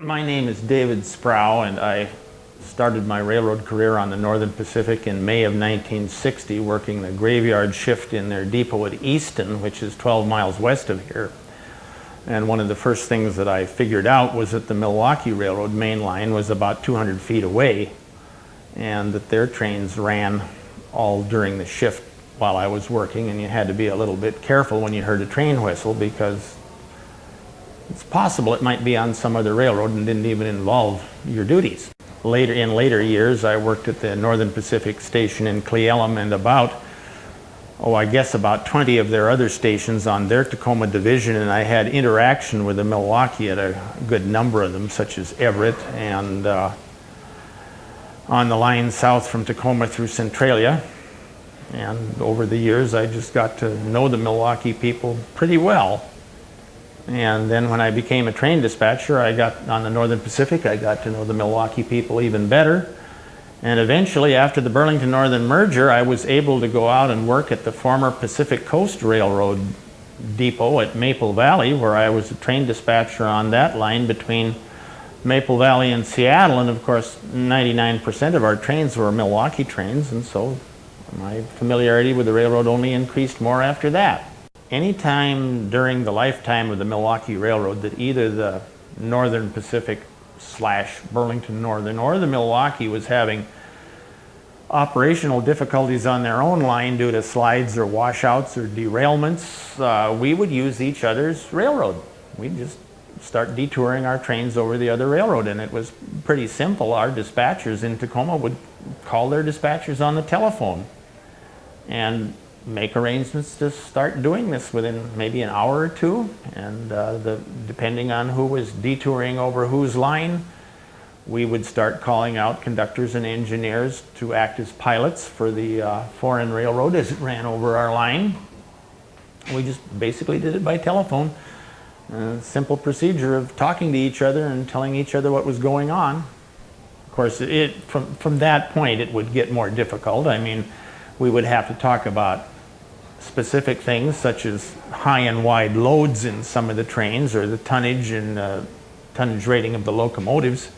My name is David Sprau, and I started my railroad career on the Northern Pacific in May of 1960, working the graveyard shift in their depot at Easton, which is 12 miles west of here. And one of the first things that I figured out was that the Milwaukee Railroad main line was about 200 feet away, and that their trains ran all during the shift while I was working, and you had to be a little bit careful when you heard a train whistle, because it's possible it might be on some other railroad and didn't even involve your duties. In later years, I worked at the Northern Pacific station in Cle Elum, and about 20 of their other stations on their Tacoma division, and I had interaction with the Milwaukee at a good number of them, such as Everett, and on the line south from Tacoma through Centralia. And over the years, I just got to know the Milwaukee people pretty well. And then when I became a train dispatcher, I got on the Northern Pacific, I got to know the Milwaukee people even better. And eventually, after the Burlington Northern merger, I was able to go out and work at the former Pacific Coast Railroad depot at Maple Valley, where I was a train dispatcher on that line between Maple Valley and Seattle. And of course, 99% of our trains were Milwaukee trains, and so my familiarity with the railroad only increased more after that. Anytime during the lifetime of the Milwaukee Railroad that either the Northern Pacific / Burlington Northern or the Milwaukee was having operational difficulties on their own line due to slides or washouts or derailments, we would use each other's railroad. We'd just start detouring our trains over the other railroad, and it was pretty simple. Our dispatchers in Tacoma would call their dispatchers on the telephone and make arrangements to start doing this within maybe an hour or two, and depending on who was detouring over whose line, we would start calling out conductors and engineers to act as pilots for the foreign railroad as it ran over our line. We just basically did it by telephone. A simple procedure of talking to each other and telling each other what was going on. Of course, from that point it would get more difficult. I mean, we would have to talk about specific things such as high and wide loads in some of the trains, or the tonnage and tonnage rating of the locomotives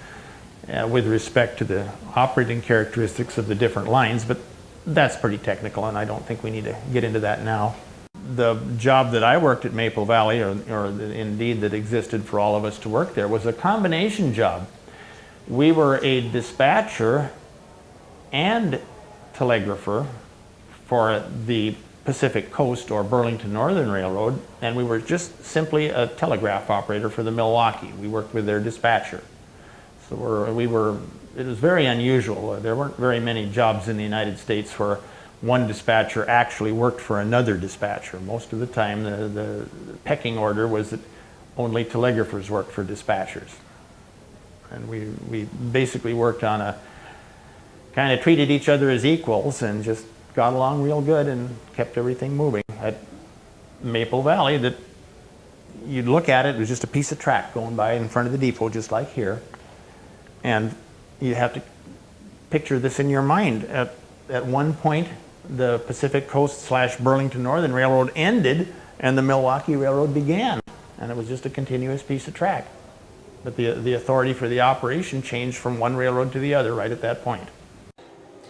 with respect to the operating characteristics of the different lines, but that's pretty technical and I don't think we need to get into that now. The job that I worked at Maple Valley, or indeed that existed for all of us to work there, was a combination job. We were a dispatcher and telegrapher for the Pacific Coast or Burlington Northern Railroad, and we were just simply a telegraph operator for the Milwaukee. We worked with their dispatcher. So it was very unusual. There weren't very many jobs in the United States where one dispatcher actually worked for another dispatcher. Most of the time the pecking order was that only telegraphers worked for dispatchers. And we basically worked on kind of treated each other as equals and just got along real good and kept everything moving. At Maple Valley, that you'd look at it was just a piece of track going by in front of the depot, just like here. And you have to picture this in your mind. At one point, the Pacific Coast / Burlington Northern Railroad ended and the Milwaukee Railroad began. And it was just a continuous piece of track. But the authority for the operation changed from one railroad to the other right at that point.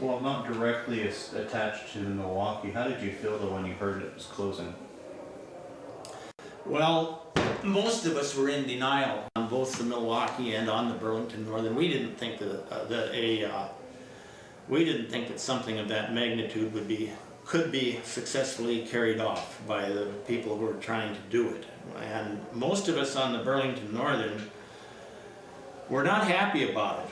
Well, not directly attached to Milwaukee. How did you feel though when you heard it was closing? Well, most of us were in denial on both the Milwaukee and on the Burlington Northern. We didn't think that something of that magnitude could be successfully carried off by the people who were trying to do it. And most of us on the Burlington Northern were not happy about it.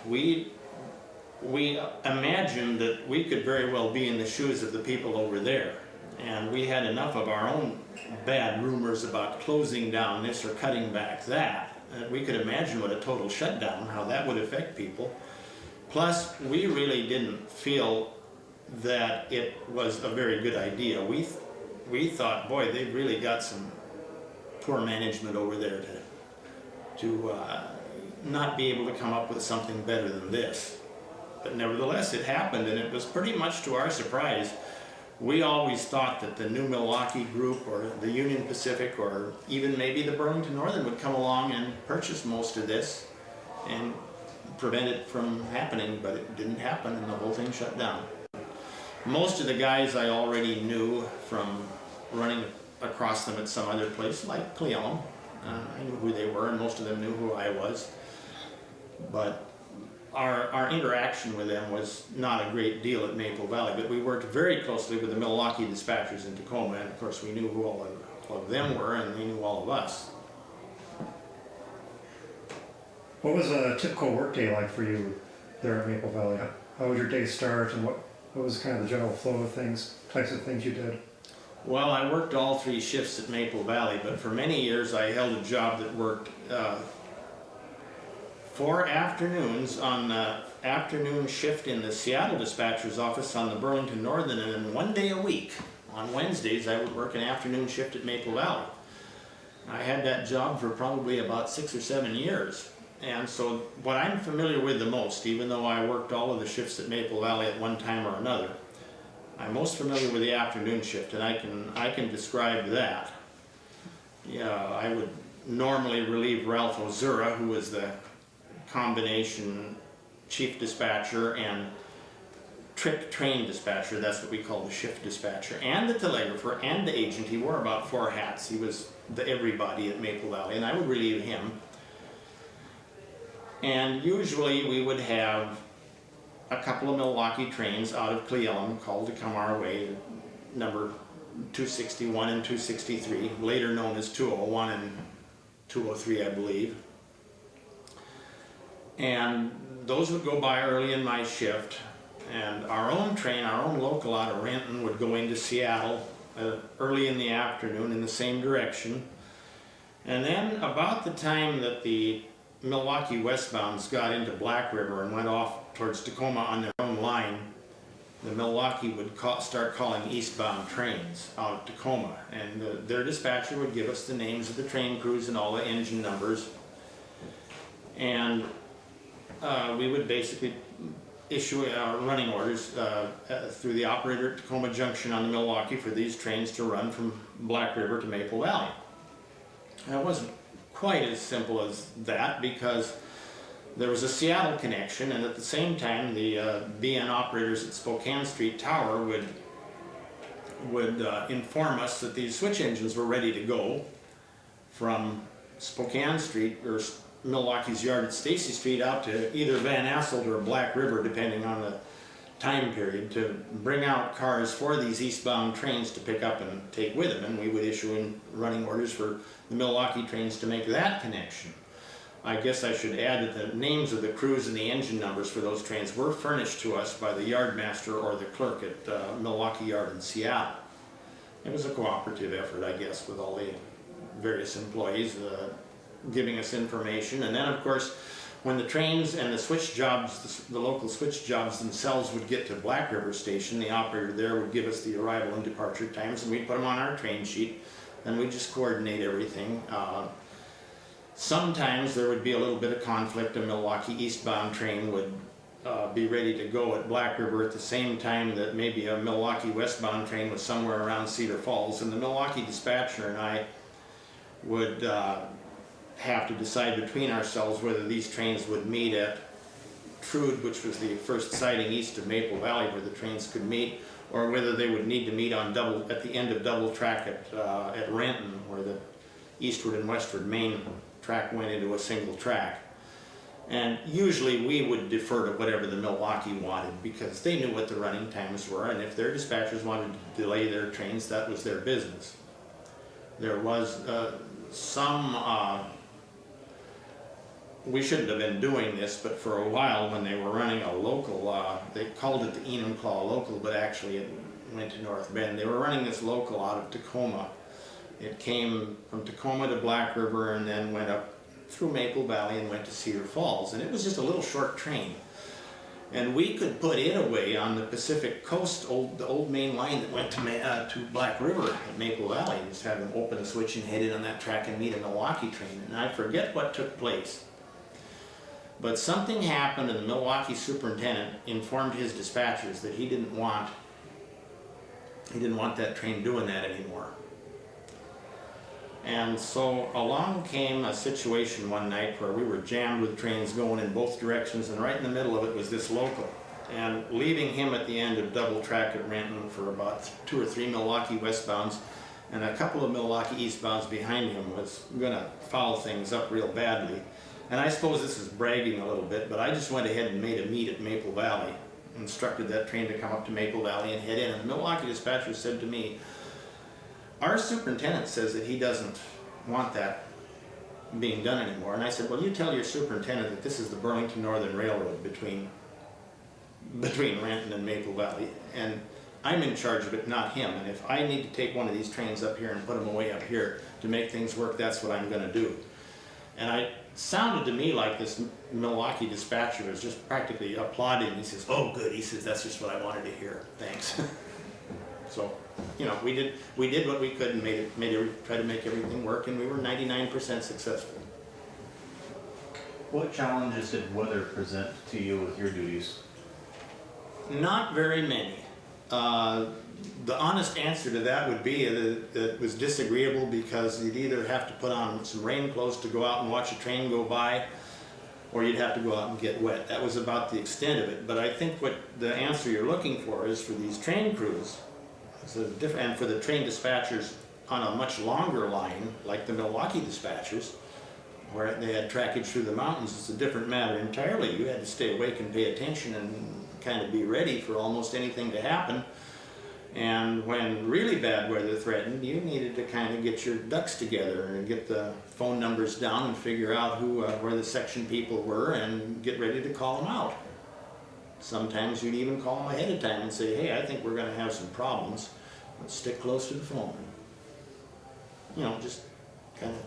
We imagined that we could very well be in the shoes of the people over there. And we had enough of our own bad rumors about closing down this or cutting back that we could imagine what a total shutdown, how that would affect people. Plus, we really didn't feel that it was a very good idea. We thought, boy, they've really got some poor management over there to not be able to come up with something better than this. But nevertheless, it happened, and it was pretty much to our surprise. We always thought that the new Milwaukee group or the Union Pacific or even maybe the Burlington Northern would come along and purchase most of this and prevent it from happening, but it didn't happen and the whole thing shut down. Most of the guys I already knew from running across them at some other place, like Cleellum. I knew who they were, and most of them knew who I was. But our interaction with them was not a great deal at Maple Valley, but we worked very closely with the Milwaukee dispatchers in Tacoma, and of course we knew who all of them were, and they knew all of us. What was a typical workday like for you there at Maple Valley? How would your day start, and what was kind of the general flow of things, types of things you did? Well, I worked all 3 shifts at Maple Valley, but for many years I held a job that worked 4 afternoons on the afternoon shift in the Seattle dispatcher's office on the Burlington Northern, and then 1 day a week, on Wednesdays, I would work an afternoon shift at Maple Valley. I had that job for probably about 6 or 7 years. And so what I'm familiar with the most, even though I worked all of the shifts at Maple Valley at one time or another, I'm most familiar with the afternoon shift, and I can describe that. Yeah, I would normally relieve Ralph Ozura, who was the combination chief dispatcher and trip train dispatcher. That's what we call the shift dispatcher, and the telegrapher and the agent. He wore about 4 hats. He was the everybody at Maple Valley, and I would relieve him. And usually we would have a couple of Milwaukee trains out of Cleellum called to come our way, number 261 and 263, later known as 201 and 203, I believe. And those would go by early in my shift, and our own train, our own local out of Renton, would go into Seattle early in the afternoon in the same direction. And then about the time that the Milwaukee westbounds got into Black River and went off towards Tacoma on their own line, the Milwaukee would start calling eastbound trains out of Tacoma, and their dispatcher would give us the names of the train crews and all the engine numbers, and we would basically issue running orders through the operator at Tacoma Junction on the Milwaukee for these trains to run from Black River to Maple Valley. And it wasn't quite as simple as that, because there was a Seattle connection, and at the same time the BN operators at Spokane Street Tower would inform us that these switch engines were ready to go from Spokane Street or Milwaukee's yard at Stacy Street out to either Van Asselt or Black River, depending on the time period, to bring out cars for these eastbound trains to pick up and take with them, and we would issue in running orders for the Milwaukee trains to make that connection. I guess I should add that the names of the crews and the engine numbers for those trains were furnished to us by the yardmaster or the clerk at Milwaukee Yard in Seattle. It was a cooperative effort, I guess, with all the various employees giving us information. And then, of course, when the trains and the switch jobs, the local switch jobs themselves would get to Black River Station, the operator there would give us the arrival and departure times, and we'd put them on our train sheet, and we'd just coordinate everything. Sometimes there would be a little bit of conflict. A Milwaukee eastbound train would be ready to go at Black River at the same time that maybe a Milwaukee westbound train was somewhere around Cedar Falls, and the Milwaukee dispatcher and I would have to decide between ourselves whether these trains would meet at Trude, which was the first siding east of Maple Valley where the trains could meet, or whether they would need to meet on at the end of double track at Renton, where the eastward and westward main track went into a single track. And usually we would defer to whatever the Milwaukee wanted, because they knew what the running times were, and if their dispatchers wanted to delay their trains, that was their business. There was some we shouldn't have been doing this, but for a while when they were running a local, they called it the Enumclaw local, but actually it went to North Bend. They were running this local out of Tacoma. It came from Tacoma to Black River and then went up through Maple Valley and went to Cedar Falls. And it was just a little short train. And we could put it away on the Pacific Coast, the old main line that went to Black River at Maple Valley. Just have them open a switch and head in on that track and meet a Milwaukee train. And I forget what took place. But something happened, and the Milwaukee superintendent informed his dispatchers that he didn't want that train doing that anymore. And so along came a situation one night where we were jammed with trains going in both directions, and right in the middle of it was this local. And leaving him at the end of double track at Renton for about 2 or 3 Milwaukee westbounds and a couple of Milwaukee eastbounds behind him was gonna foul things up real badly. And I suppose this is bragging a little bit, but I just went ahead and made a meet at Maple Valley, instructed that train to come up to Maple Valley and head in. And the Milwaukee dispatcher said to me, "Our superintendent says that he doesn't want that being done anymore." And I said, "Well, you tell your superintendent that this is the Burlington Northern Railroad between Renton and Maple Valley, and I'm in charge of it, not him. And if I need to take one of these trains up here and put them away up here to make things work, that's what I'm going to do." And it sounded to me like this Milwaukee dispatcher was just practically applauding. He says, "Oh, good." He says, "That's just what I wanted to hear. Thanks." So, you know, we did what we could and try to make everything work, and we were 99% successful. What challenges did weather present to you with your duties? Not very many. The honest answer to that would be that it was disagreeable because you'd either have to put on some rain clothes to go out and watch a train go by, or you'd have to go out and get wet. That was about the extent of it. But I think what the answer you're looking for is for these train crews, and for the train dispatchers on a much longer line, like the Milwaukee dispatchers, where they had trackage through the mountains, it's a different matter entirely. You had to stay awake and pay attention and kind of be ready for almost anything to happen. And when really bad weather threatened, you needed to kind of get your ducks together and get the phone numbers down and figure out where the section people were and get ready to call them out. Sometimes you'd even call them ahead of time and say, "Hey, I think we're going to have some problems. Let's stick close to the phone." You know, just kind of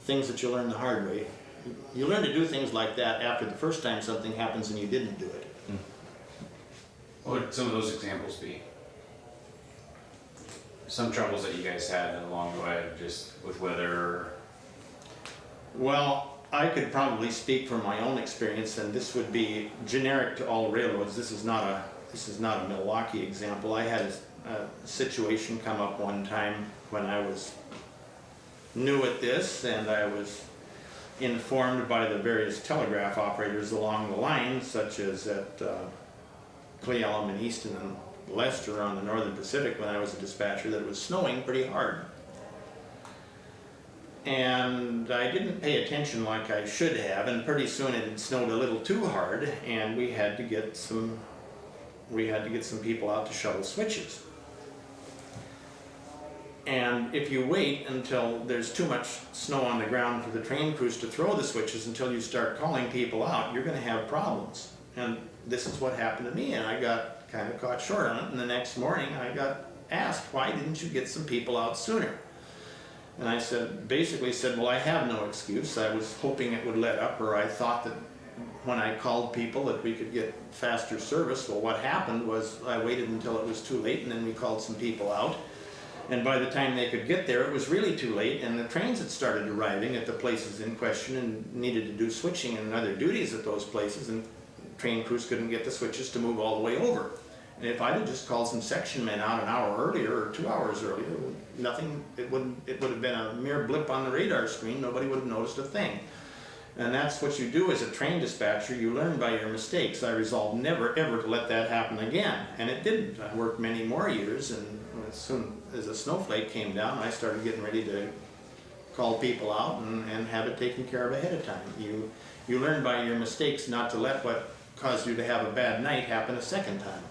things that you learn the hard way. You learn to do things like that after the first time something happens and you didn't do it. What would some of those examples be? Some troubles that you guys had along the way, just with weather? Well, I could probably speak from my own experience, and this would be generic to all railroads. This is not a Milwaukee example. I had a situation come up one time when I was new at this, and I was informed by the various telegraph operators along the line, such as at Cle Elum and Easton and Leicester on the Northern Pacific when I was a dispatcher, that it was snowing pretty hard. And I didn't pay attention like I should have, and pretty soon it had snowed a little too hard, and we had to get some people out to shovel switches. And if you wait until there's too much snow on the ground for the train crews to throw the switches until you start calling people out, you're going to have problems. And this is what happened to me, and I got kind of caught short on it. And the next morning I got asked, "Why didn't you get some people out sooner?" And I basically said, "Well, I have no excuse. I was hoping it would let up, or I thought that when I called people that we could get faster service." Well, what happened was I waited until it was too late, and then we called some people out. And by the time they could get there, it was really too late, and the trains had started arriving at the places in question and needed to do switching and other duties at those places, and train crews couldn't get the switches to move all the way over. And if I'd have just called some section men out an hour earlier or 2 hours earlier, it would have been a mere blip on the radar screen. Nobody would have noticed a thing. And that's what you do as a train dispatcher. You learn by your mistakes. I resolved never ever to let that happen again, and it didn't. I worked many more years, and as soon as a snowflake came down, I started getting ready to call people out and have it taken care of ahead of time. You learn by your mistakes not to let what caused you to have a bad night happen a second time.